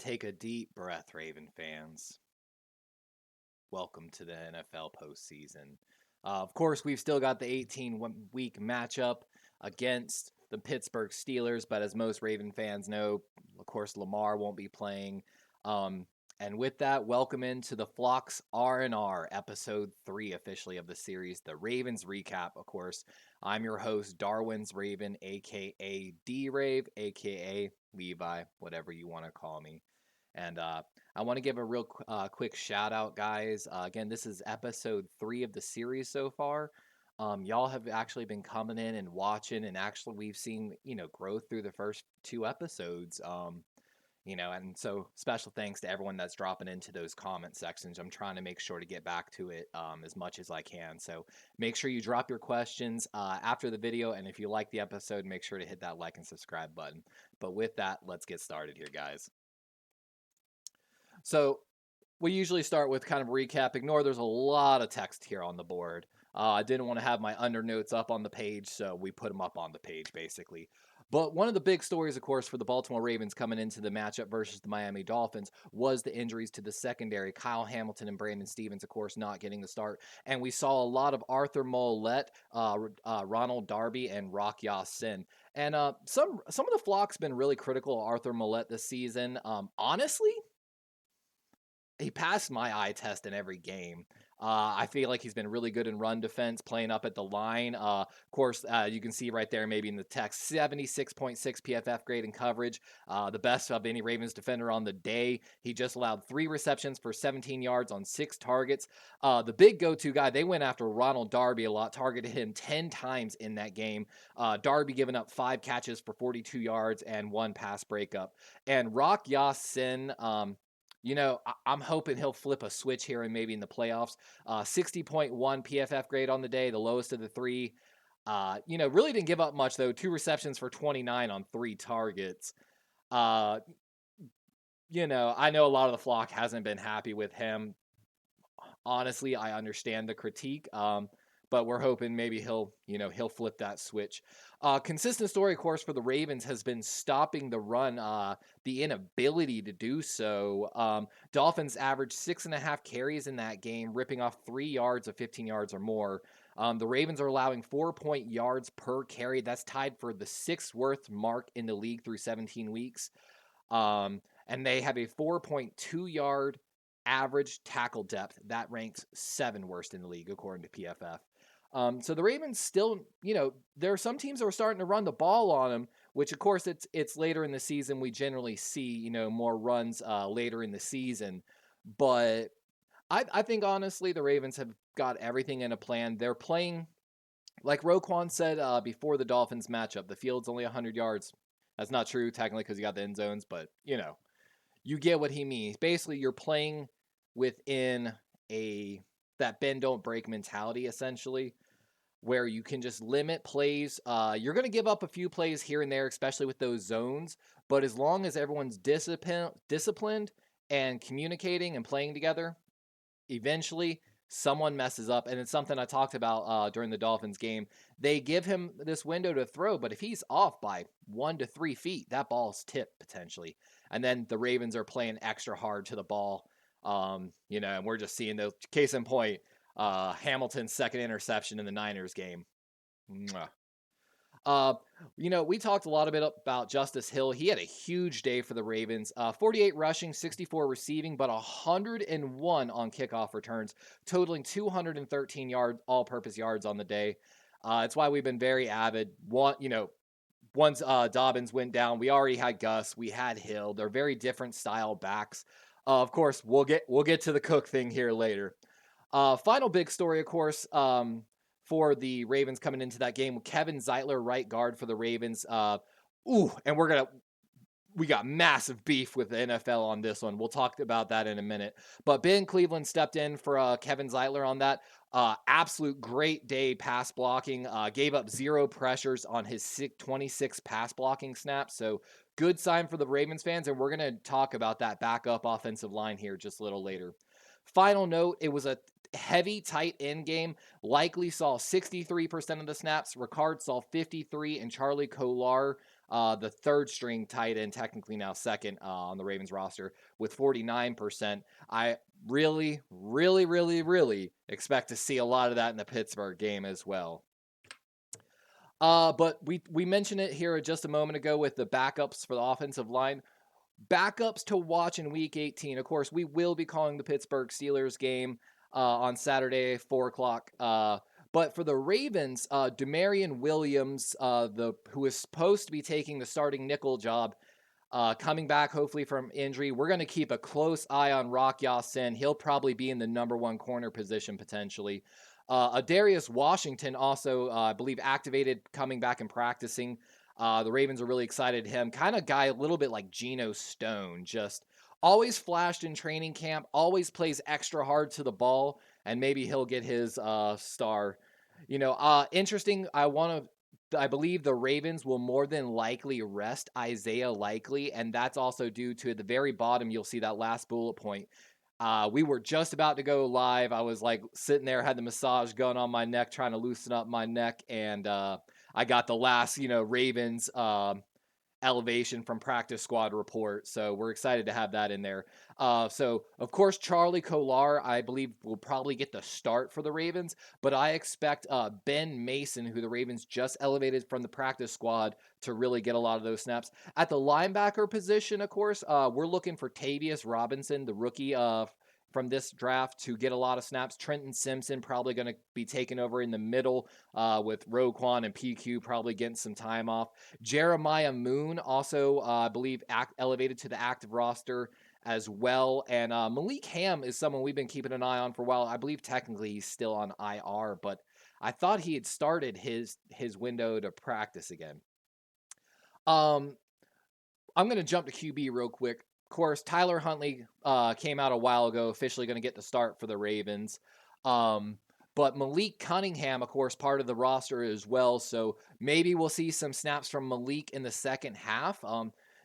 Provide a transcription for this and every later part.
Take a deep breath, Raven fans. Welcome to the NFL postseason. Of course, we've still got the 18-week matchup against the Pittsburgh Steelers, but as most Raven fans know, of course, Lamar won't be playing. And with that, welcome into the Flock's R&R, episode 3 officially of the series, the Ravens Recap, of course. I'm your host, DarwinsRaven, a.k.a. D-Rave, a.k.a. Levi, whatever you want to call me. And I want to give a real quick shout out, guys. Again, this is episode 3 of the series so far. Y'all have actually been coming in and watching, and actually we've seen, growth through the first 2 episodes. And so special thanks to everyone that's dropping into those comment sections. I'm trying to make sure to get back to it as much as I can. So make sure you drop your questions after the video. And if you like the episode, make sure to hit that like and subscribe button. But with that, let's get started here, guys. So we usually start with kind of a recap. Ignore there's a lot of text here on the board. I didn't want to have my undernotes up on the page, so we put them up on the page, basically. But one of the big stories, of course, for the Baltimore Ravens coming into the matchup versus the Miami Dolphins was the injuries to the secondary. Kyle Hamilton and Brandon Stevens, of course, not getting the start. And we saw a lot of Arthur Mollett, Ronald Darby, and Rock Ya-Sin. And some of the flock's been really critical of Arthur Mollett this season. Honestly, he passed my eye test in every game. I feel like he's been really good in run defense, playing up at the line. Of course, you can see right there, maybe in the text, 76.6 PFF grade in coverage, the best of any Ravens defender on the day. He just allowed 3 receptions for 17 yards on 6 targets. The big go-to guy, they went after Ronald Darby a lot, targeted him 10 times in that game. Darby giving up 5 catches for 42 yards and 1 pass breakup. And Rock Ya-Sin, I'm hoping he'll flip a switch here and maybe in the playoffs. 60.1 PFF grade on the day, the lowest of the 3. Really didn't give up much, though. 2 receptions for 29 on 3 targets. I know a lot of the flock hasn't been happy with him. Honestly, I understand the critique. But we're hoping maybe he'll flip that switch. Consistent story, of course, for the Ravens has been stopping the run, the inability to do so. Dolphins averaged 6.5 carries in that game, ripping off 3 yards of 15 yards or more. The Ravens are allowing 4 yards per carry. That's tied for the 6th worst mark in the league through 17 weeks. And they have a 4.2 yard average tackle depth. That ranks 7th worst in the league, according to PFF. So the Ravens still, there are some teams that are starting to run the ball on them, which of course it's later in the season. We generally see, more runs later in the season. But I think honestly, the Ravens have got everything in a plan. They're playing, like Roquan said before the Dolphins matchup, the field's only 100 yards. That's not true technically because you got the end zones, but you get what he means. Basically, you're playing within that bend don't break mentality, essentially, where you can just limit plays. You're going to give up a few plays here and there, especially with those zones, but as long as everyone's disciplined and communicating and playing together, eventually someone messes up. And it's something I talked about during the Dolphins game. They give him this window to throw, but if he's off by 1 to 3 feet, that ball's tipped potentially. And then the Ravens are playing extra hard to the ball. And we're just seeing the case in point, Hamilton's 2nd interception in the Niners game. We talked a lot about Justice Hill. He had a huge day for the Ravens. 48 rushing, 64 receiving, but 101 on kickoff returns, totaling 213 all-purpose yards on the day. It's why we've been very avid. Once Dobbins went down, we already had Gus, we had Hill. They're very different style backs. Of course, we'll get to the Cook thing here later. Final big story, of course, for the Ravens coming into that game. Kevin Zeitler, right guard for the Ravens. And we got massive beef with the NFL on this one. We'll talk about that in a minute. But Ben Cleveland stepped in for Kevin Zeitler on that. Absolute great day pass blocking. Gave up 0 pressures on his 26 pass blocking snaps. So good sign for the Ravens fans. And we're going to talk about that backup offensive line here just a little later. Final note, it was heavy tight end game. Likely saw 63% of the snaps. Ricard saw 53, and Charlie Kolar, the third string tight end, technically now second on the Ravens roster, with 49%. I really, really, really, really expect to see a lot of that in the Pittsburgh game as well. But we mentioned it here just a moment ago with the backups for the offensive line. Backups to watch in Week 18. Of course, we will be calling the Pittsburgh Steelers game on Saturday, 4 o'clock. But for the Ravens, Demarion Williams, who is supposed to be taking the starting nickel job, coming back hopefully from injury. We're going to keep a close eye on Rock Ya-Sin. He'll probably be in the number 1 corner position potentially. Adarius Washington also, I believe, activated, coming back and practicing. The Ravens are really excited him. Kind of guy a little bit like Geno Stone, just always flashed in training camp, always plays extra hard to the ball, and maybe he'll get his star. Interesting. I believe the Ravens will more than likely rest Isaiah Likely, and that's also due to, at the very bottom, you'll see that last bullet point. We were just about to go live. I was like sitting there, had the massage gun on my neck, trying to loosen up my neck, and I got the last, Ravens elevation from practice squad report. So we're excited to have that in there. So of course, Charlie Kolar, I believe, will probably get the start for the Ravens, but I expect Ben Mason, who the Ravens just elevated from the practice squad, to really get a lot of those snaps. At the linebacker position, of course, we're looking for Tavius Robinson, the rookie from this draft, to get a lot of snaps. Trenton Simpson probably going to be taken over in the middle with Roquan and PQ probably getting some time off. Jeremiah Moon also, I believe, elevated to the active roster as well. And Malik Ham is someone we've been keeping an eye on for a while. I believe technically he's still on IR, but I thought he had started his window to practice again. I'm going to jump to QB real quick. Of course, Tyler Huntley came out a while ago, officially going to get the start for the Ravens. But Malik Cunningham, of course, part of the roster as well. So maybe we'll see some snaps from Malik in the second half.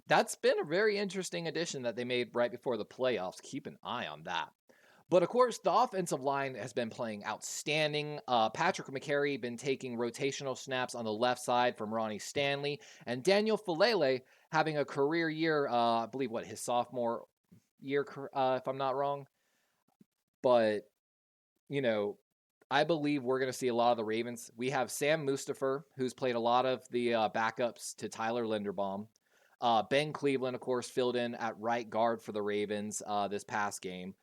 That's been a very interesting addition that they made right before the playoffs. Keep an eye on that. But of course, the offensive line has been playing outstanding. Patrick McCary been taking rotational snaps on the left side from Ronnie Stanley, and Daniel Falele having a career year. I believe his sophomore year, if I'm not wrong. But I believe we're going to see a lot of the Ravens. We have Sam Mustipher, who's played a lot of the backups to Tyler Linderbaum. Ben Cleveland, of course, filled in at right guard for the Ravens this past game.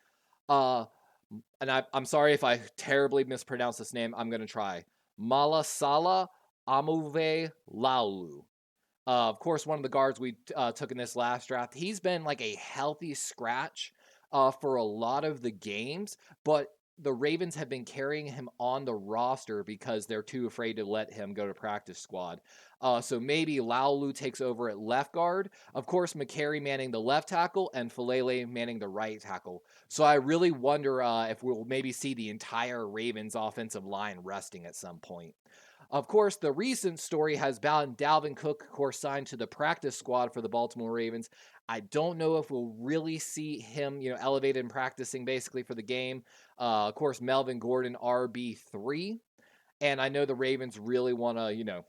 And I'm sorry if I terribly mispronounce this name. I'm going to try. Malasala Amuve Laulu. Of course, one of the guards we took in this last draft. He's been like a healthy scratch for a lot of the games, but the Ravens have been carrying him on the roster because they're too afraid to let him go to practice squad. So maybe Laulu takes over at left guard. Of course, McCary manning the left tackle and Falele manning the right tackle. So I really wonder if we'll maybe see the entire Ravens offensive line resting at some point. Of course, the recent story has been Dalvin Cook, of course, signed to the practice squad for the Baltimore Ravens. I don't know if we'll really see him, elevated and practicing basically for the game. Of course, Melvin Gordon, RB3. And I know the Ravens really want to,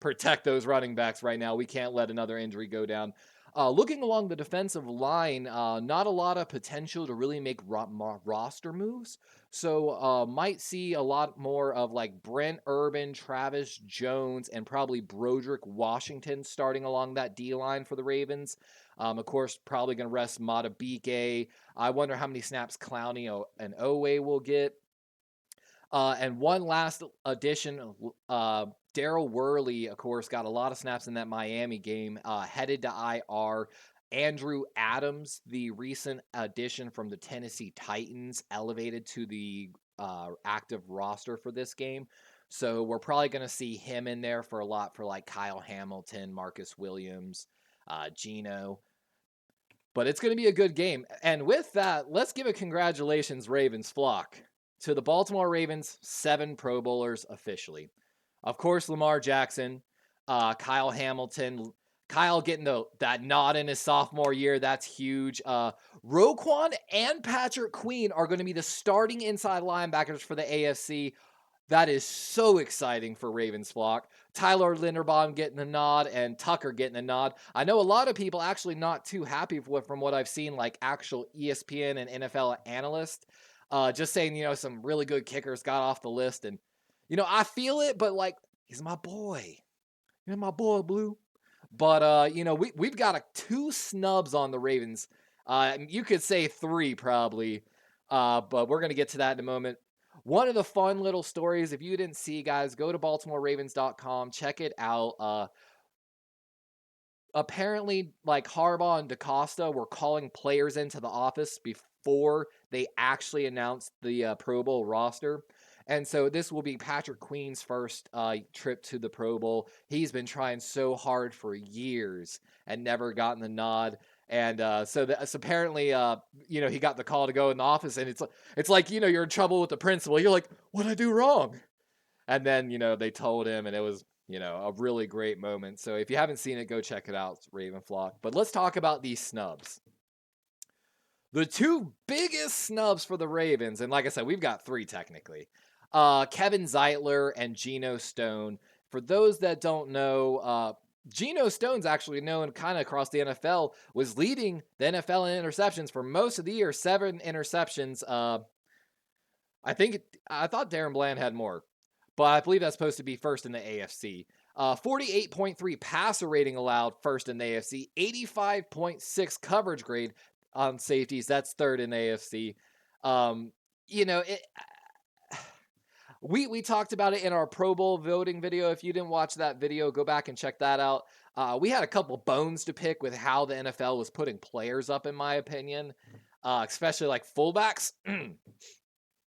protect those running backs right now. We can't let another injury go down. Looking along the defensive line, not a lot of potential to really make roster moves. So might see a lot more of like Brent Urban, Travis Jones, and probably Broderick Washington starting along that D-line for the Ravens. Of course, probably going to rest Matabike. I wonder how many snaps Clowney and Owe will get. And one last addition, Daryl Worley, of course, got a lot of snaps in that Miami game, headed to IR. Andrew Adams, the recent addition from the Tennessee Titans, elevated to the active roster for this game. So we're probably going to see him in there for a lot for like Kyle Hamilton, Marcus Williams, Geno. But it's going to be a good game. And with that, let's give a congratulations, RavensFlock, to the Baltimore Ravens, 7 Pro Bowlers officially. Of course, Lamar Jackson, Kyle Hamilton, Kyle getting that nod in his sophomore year, that's huge. Roquan and Patrick Queen are going to be the starting inside linebackers for the AFC. That is so exciting for RavensFlock. Tyler Linderbaum getting the nod and Tucker getting the nod. I know a lot of people actually not too happy from what I've seen, like actual ESPN and NFL analysts, just saying, some really good kickers got off the list. And, I feel it, but like, he's my boy. You're my boy, Blue. But, we've got 2 snubs on the Ravens. You could say 3 probably, but we're going to get to that in a moment. One of the fun little stories, if you didn't see, guys, go to BaltimoreRavens.com, check it out. Apparently, like Harbaugh and DaCosta were calling players into the office before they actually announced the Pro Bowl roster. And so this will be Patrick Queen's first trip to the Pro Bowl. He's been trying so hard for years and never gotten the nod. And so apparently, he got the call to go in the office, and it's like, you're in trouble with the principal. You're like, what'd I do wrong? And then, they told him, and it was, a really great moment. So if you haven't seen it, go check it out, RavensFlock. But let's talk about these snubs. The 2 biggest snubs for the Ravens, and like I said, we've got 3 technically. Kevin Zeitler and Geno Stone. For those that don't know, Geno Stone's actually known kind of across the NFL, was leading the NFL in interceptions for most of the year, 7 interceptions. I thought Darren Bland had more, but I believe that's supposed to be first in the AFC. 48.3 passer rating allowed, first in the AFC. 85.6 coverage grade on safeties, that's third in the AFC. We talked about it in our Pro Bowl voting video. If you didn't watch that video, go back and check that out. We had a couple bones to pick with how the NFL was putting players up, in my opinion, especially like fullbacks.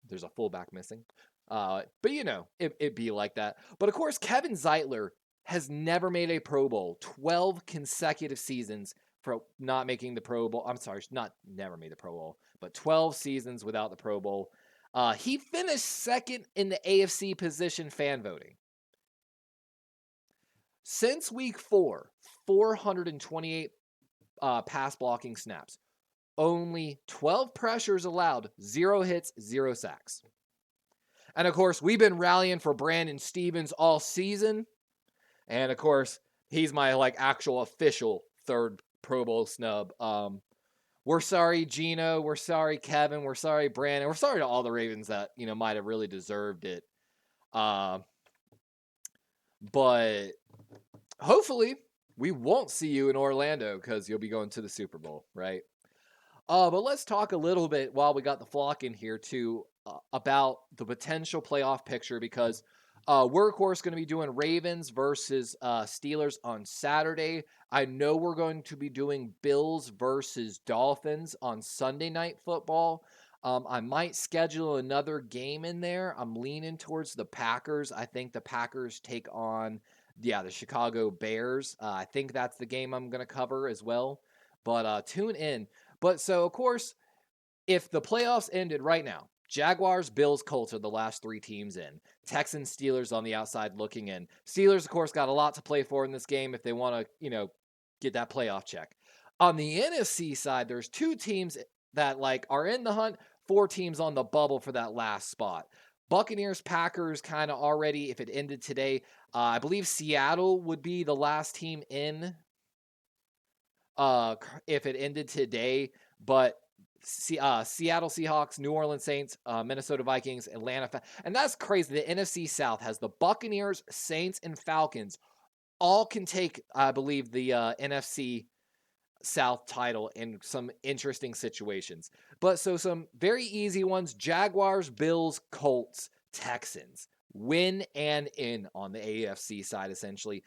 There's a fullback missing. But it'd be like that. But of course, Kevin Zeitler has never made a Pro Bowl. 12 consecutive seasons for not making the Pro Bowl. I'm sorry, not never made the Pro Bowl, but 12 seasons without the Pro Bowl. He finished second in the AFC position fan voting. Since week 4, 428 pass blocking snaps. Only 12 pressures allowed, 0 hits, 0 sacks. And of course, we've been rallying for Brandon Stephens all season. And of course, he's my actual official 3rd Pro Bowl snub. We're sorry, Geno. We're sorry, Kevin. We're sorry, Brandon. We're sorry to all the Ravens that, might have really deserved it. But hopefully we won't see you in Orlando because you'll be going to the Super Bowl, right? But let's talk a little bit while we got the flock in here too about the potential playoff picture, because we're of course going to be doing Ravens versus Steelers on Saturday. I know we're going to be doing Bills versus Dolphins on Sunday Night Football. I might schedule another game in there. I'm leaning towards the Packers. I think the Packers take on the Chicago Bears. I think that's the game I'm going to cover as well. But tune in. But so, of course, if the playoffs ended right now, Jaguars, Bills, Colts are the last 3 teams in. Texans, Steelers on the outside looking in. Steelers, of course, got a lot to play for in this game if they want to, get that playoff check. On the NFC side, there's 2 teams that are in the hunt, 4 teams on the bubble for that last spot. Buccaneers, Packers kind of already, if it ended today, I believe Seattle would be the last team in if it ended today, but Seattle Seahawks, New Orleans Saints, Minnesota Vikings, Atlanta, and that's crazy. The NFC South has the Buccaneers, Saints, and Falcons. All can take, I believe, the NFC South title in some interesting situations. But so some very easy ones: Jaguars, Bills, Colts, Texans. Win and in on the AFC side, essentially.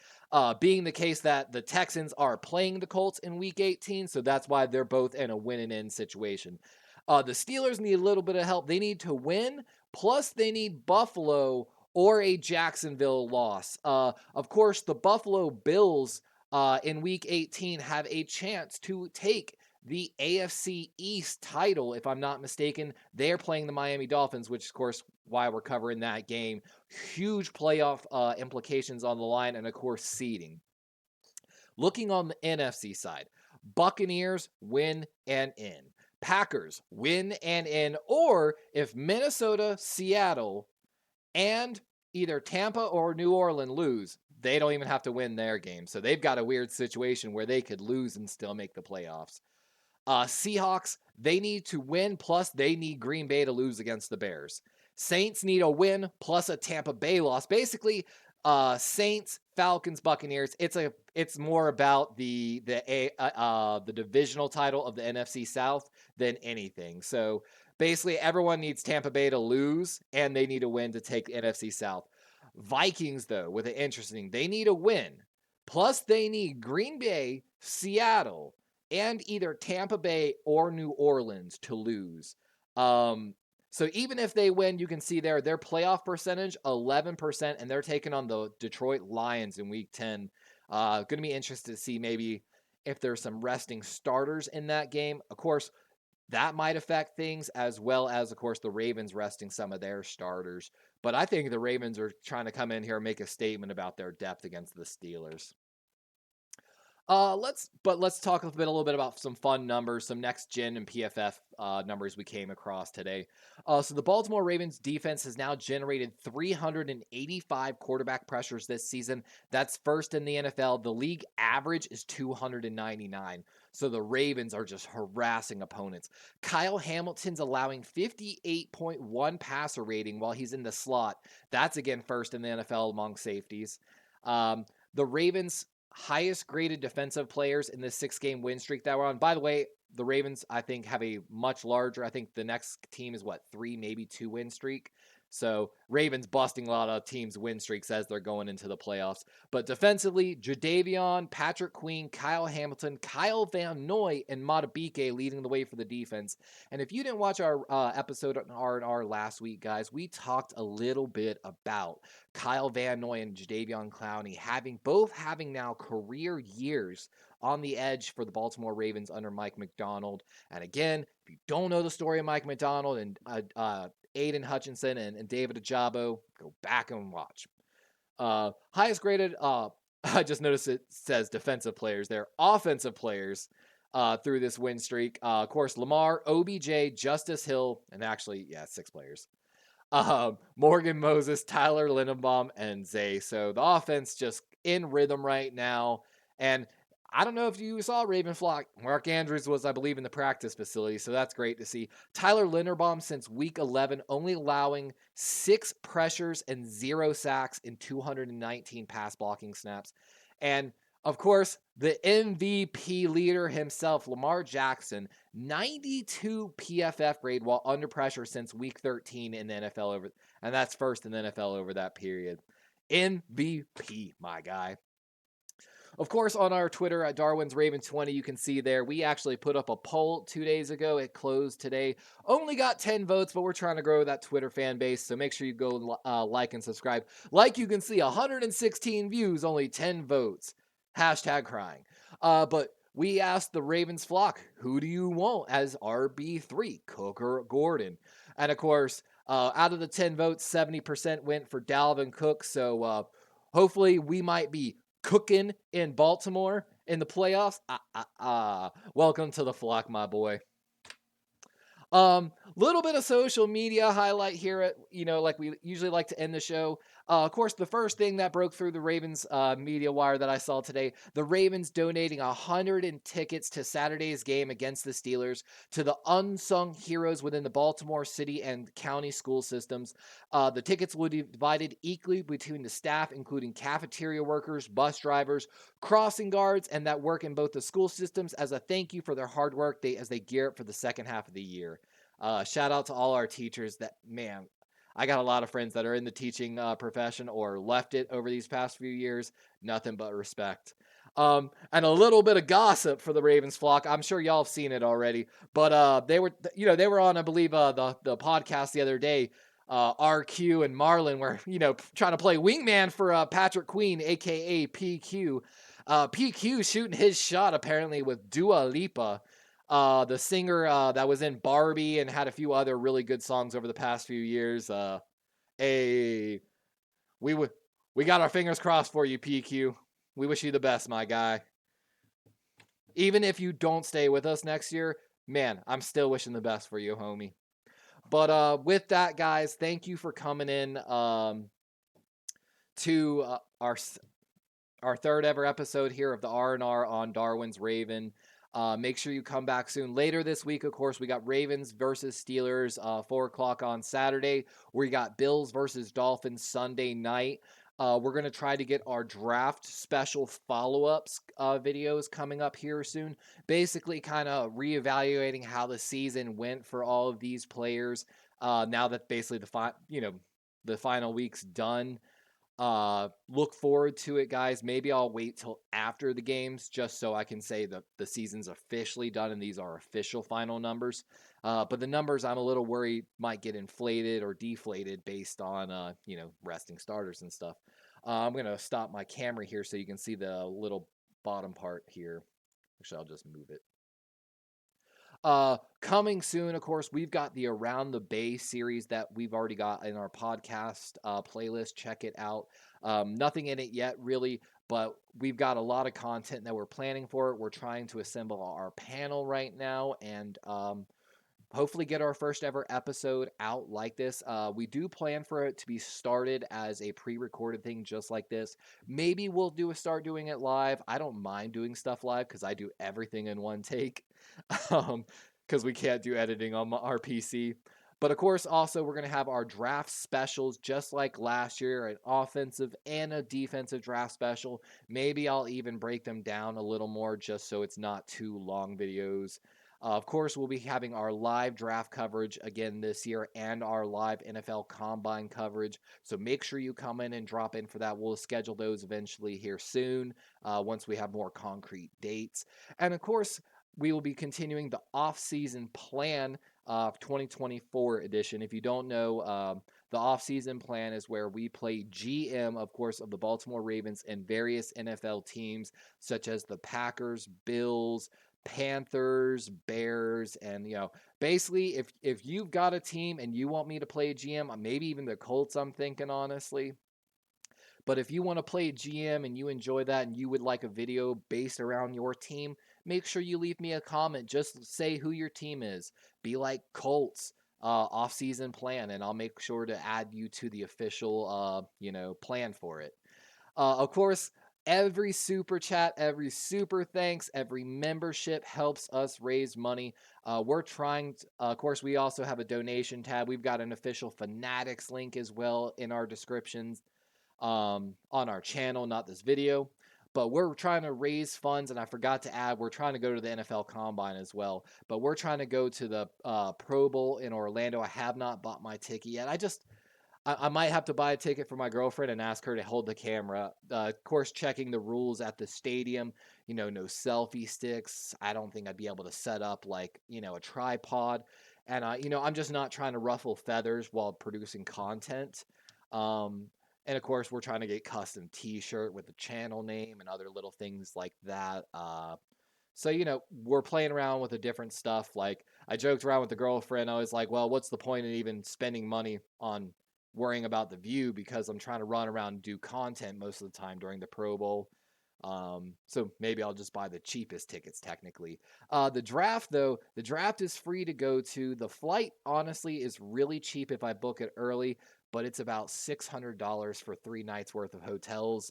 Being the case that the Texans are playing the Colts in Week 18, so that's why they're both in a win and in situation. The Steelers need a little bit of help. They need to win, plus they need Buffalo or a Jacksonville loss. Of course, the Buffalo Bills in Week 18 have a chance to take the AFC East title, if I'm not mistaken. They're playing the Miami Dolphins, which, of course, why we're covering that game. Huge playoff implications on the line, and, of course, seeding. Looking on the NFC side, Buccaneers win and in. Packers win and in. Or if Minnesota, Seattle, and either Tampa or New Orleans lose, they don't even have to win their game. So they've got a weird situation where they could lose and still make the playoffs. Seahawks, they need to win, plus they need Green Bay to lose against the Bears. Saints need a win plus a Tampa Bay loss. Basically, Saints, Falcons, Buccaneers. It's more about the divisional title of the NFC South than anything. So basically, everyone needs Tampa Bay to lose, and they need a win to take the NFC South. Vikings, though, with it interesting, they need a win. Plus, they need Green Bay, Seattle, and either Tampa Bay or New Orleans to lose. So even if they win, you can see their playoff percentage, 11%, and they're taking on the Detroit Lions in Week 10. Going to be interested to see maybe if there's some resting starters in that game. Of course, that might affect things, as well as, of course, the Ravens resting some of their starters. But I think the Ravens are trying to come in here and make a statement about their depth against the Steelers. Let's talk a little bit about some fun numbers, some next gen and PFF numbers we came across today. So the Baltimore Ravens defense has now generated 385 quarterback pressures this season. That's first in the NFL. The league average is 299. So the Ravens are just harassing opponents. Kyle Hamilton's allowing 58.1 passer rating while he's in the slot. That's again first in the NFL among safeties. The Ravens highest graded defensive players in this 6-game win streak that we're on. By the way, the Ravens, I think, have a much larger, I think the next team is 3, maybe 2 win streak. So Ravens busting a lot of teams' win streaks as they're going into the playoffs. But defensively, Jadeveon, Patrick Queen, Kyle Hamilton, Kyle Van Noy, and Matabike leading the way for the defense. And if you didn't watch our episode on R&R last week, guys, we talked a little bit about Kyle Van Noy and Jadeveon Clowney both having now career years on the edge for the Baltimore Ravens under Mike Macdonald. And again, if you don't know the story of Mike Macdonald and Aiden Hutchinson and David Ajabo, go back and watch. Highest graded, I just noticed it says defensive players. They're offensive players through this win streak. Of course, Lamar, OBJ, Justice Hill, and actually, 6 players. Morgan Moses, Tyler Lindenbaum, and Zay. So the offense just in rhythm right now. And I don't know if you saw RavensFlock. Mark Andrews was, I believe, in the practice facility, so that's great to see. Tyler Linderbaum, since week 11, only allowing 6 pressures and 0 sacks in 219 pass blocking snaps. And, of course, the MVP leader himself, Lamar Jackson, 92 PFF grade while under pressure since week 13 in the NFL, and that's first in the NFL over that period. MVP, my guy. Of course, on our Twitter at DarwinsRaven20, you can see there, we actually put up a poll 2 days ago. It closed today. Only got 10 votes, but we're trying to grow that Twitter fan base, so make sure you go like and subscribe. Like you can see, 116 views, only 10 votes. Hashtag crying. But we asked the RavensFlock, who do you want as RB3, Cook or Gordon? And of course, out of the 10 votes, 70% went for Dalvin Cook, so hopefully we might be cooking in Baltimore in the playoffs. Welcome to the flock, my boy. Little bit of social media highlight here at, like we usually like to end the show. Of course, the first thing that broke through the Ravens media wire that I saw today, the Ravens donating 100 tickets to Saturday's game against the Steelers to the unsung heroes within the Baltimore City and county school systems. The tickets will be divided equally between the staff, including cafeteria workers, bus drivers, crossing guards, and that work in both the school systems as a thank you for their hard work as they gear up for the second half of the year. Shout out to all our teachers I got a lot of friends that are in the teaching profession or left it over these past few years. Nothing but respect. And a little bit of gossip for the Ravens flock. I'm sure y'all have seen it already, but they were on, I believe, the podcast the other day. RQ and Marlon were, trying to play wingman for Patrick Queen, aka PQ. PQ shooting his shot apparently with Dua Lipa. The singer that was in Barbie and had a few other really good songs over the past few years. We got our fingers crossed for you, PQ. We wish you the best, my guy. Even if you don't stay with us next year, man, I'm still wishing the best for you, homie. But with that, guys, thank you for coming in to our third ever episode here of the R&R on Darwin's Raven. Make sure you come back soon. Later this week, of course, we got Ravens versus Steelers, 4 o'clock on Saturday. We got Bills versus Dolphins Sunday night. We're going to try to get our draft special follow-ups videos coming up here soon. Basically, kind of reevaluating how the season went for all of these players. Now that basically the final week's done. Look forward to it, guys. Maybe I'll wait till after the games just so I can say that the season's officially done and these are official final numbers. But the numbers I'm a little worried might get inflated or deflated based on resting starters and stuff. I'm gonna stop my camera here so you can see the little bottom part here. Actually, I'll just move it. Coming soon, of course, we've got the Around the Bay series that we've already got in our podcast playlist. Check it out. Nothing in it yet, really, but we've got a lot of content that we're planning for it. We're trying to assemble our panel right now and hopefully get our first ever episode out like this. We do plan for it to be started as a pre-recorded thing just like this. Maybe we'll start doing it live. I don't mind doing stuff live because I do everything in one take because we can't do editing on our PC. But of course, also, we're going to have our draft specials just like last year, an offensive and a defensive draft special. Maybe I'll even break them down a little more just so it's not too long videos. Of course, we'll be having our live draft coverage again this year and our live NFL Combine coverage. So make sure you come in and drop in for that. We'll schedule those eventually here soon once we have more concrete dates. And of course, we will be continuing the off-season plan 2024 edition. If you don't know, the off-season plan is where we play GM, of course, of the Baltimore Ravens and various NFL teams such as the Packers, Bills, Panthers, Bears, and basically if you've got a team and you want me to play a GM, maybe even the Colts, I'm thinking honestly. But if you want to play GM and you enjoy that and you would like a video based around your team, make sure you leave me a comment. Just say who your team is. Be like Colts off-season plan, and I'll make sure to add you to the official plan for it. Of course, every super chat, every super thanks, every membership helps us raise money. We're trying to, of course, we also have a donation tab. We've got an official Fanatics link as well in our descriptions on our channel, not this video. But we're trying to raise funds, and I forgot to add, we're trying to go to the NFL Combine as well. But we're trying to go to the Pro Bowl in Orlando. I have not bought my ticket yet. I might have to buy a ticket for my girlfriend and ask her to hold the camera. Of course, checking the rules at the stadium, no selfie sticks. I don't think I'd be able to set up like, a tripod. And, I'm just not trying to ruffle feathers while producing content. And of course, we're trying to get custom t-shirt with the channel name and other little things like that. So, we're playing around with the different stuff. Like, I joked around with the girlfriend. I was like, well, what's the point in even spending money on worrying about the view because I'm trying to run around and do content most of the time during the Pro Bowl. So maybe I'll just buy the cheapest tickets technically. The draft though, the draft is free to go to. The flight honestly is really cheap if I book it early, but it's about $600 for 3 nights worth of hotels.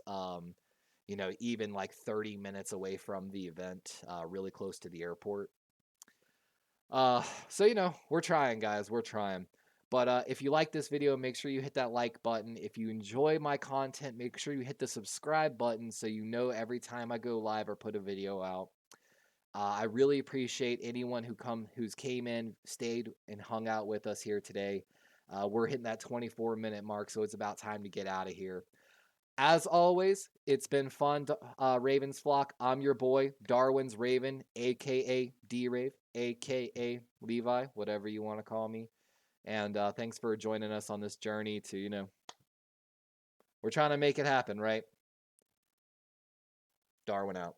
Even like 30 minutes away from the event, really close to the airport. So we're trying, guys. We're trying. But if you like this video, make sure you hit that like button. If you enjoy my content, make sure you hit the subscribe button so you know every time I go live or put a video out. I really appreciate anyone who's came in, stayed, and hung out with us here today. We're hitting that 24-minute mark, so it's about time to get out of here. As always, it's been fun, RavensFlock. I'm your boy, Darwin's Raven, a.k.a. D-Rave, a.k.a. Levi, whatever you want to call me. And thanks for joining us on this journey to, we're trying to make it happen, right? Darwin out.